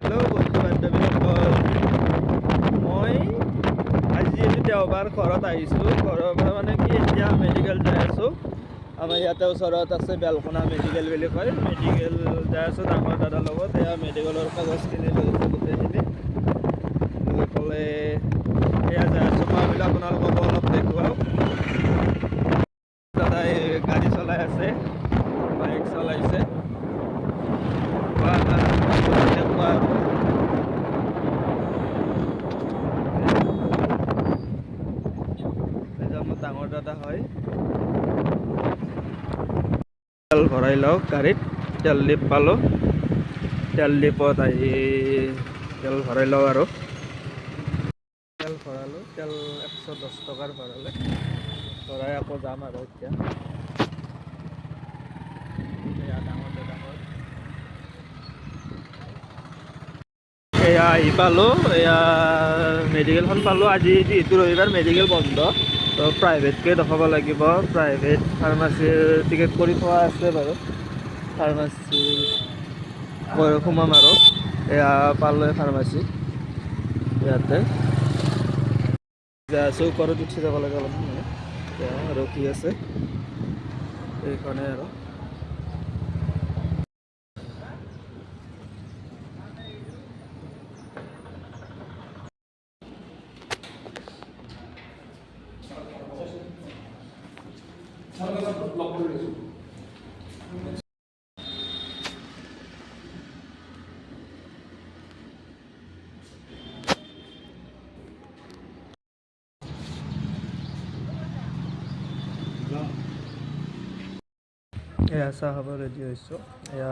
Hello' বন্ধু বান্ধৱীসকল, মই আজি এইটো দেওবাৰ ঘৰত আহিছোঁ। ঘৰৰ পৰা মানে কি এতিয়া মেডিকেল যাই আছোঁ। আমাৰ ইয়াতে ওচৰত আছে বেলকোনা মেডিকেল বুলি কয়। মেডিকেল যাই আছোঁ ডাঙৰ দাদাৰ লগত। এয়া মেডিকেলৰ কাগজখিনি লৈ আছোঁ গোটেইখিনি লৈ পেলাই এয়া যাই আছোঁ। মই বোলে আপোনালোকক অলপ দেখুৱাওঁ। দাদাই গাড়ী চলাই আছে, বাইক চলাইছে। ডাঙৰ দাদা হয়। তেল ভৰাই লওঁ গাড়ীত। তেল ডিপ পালোঁ। তেল ডিপত আহি তেল ভৰাই লওঁ আৰু তেল ভৰালোঁ। তেল 110 টকাৰ ভৰালে ভৰাই আকৌ যাম আৰু এতিয়া ডাঙৰ দাদা হয়। এয়া আহি পালোঁ। এয়া মেডিকেলখন পালোঁ। আজি যিহেতু ৰবিবাৰ মেডিকেল বন্ধ, তো প্ৰাইভেটকৈ দেখাব লাগিব। প্ৰাইভেট ফাৰ্মাচীৰ টিকেট কৰি থোৱা আছে বাৰু। ফাৰ্মাচী সোমাম আৰু এয়া পালোঁ ফাৰ্মাচী ইয়াতে যাই আছোঁ। ওপৰত উঠি যাব লাগে অলপমান মানে এতিয়া ৰখি আছে এইখনে আৰু এয়া চাহ খাব ৰেডি হৈছোঁ। এয়া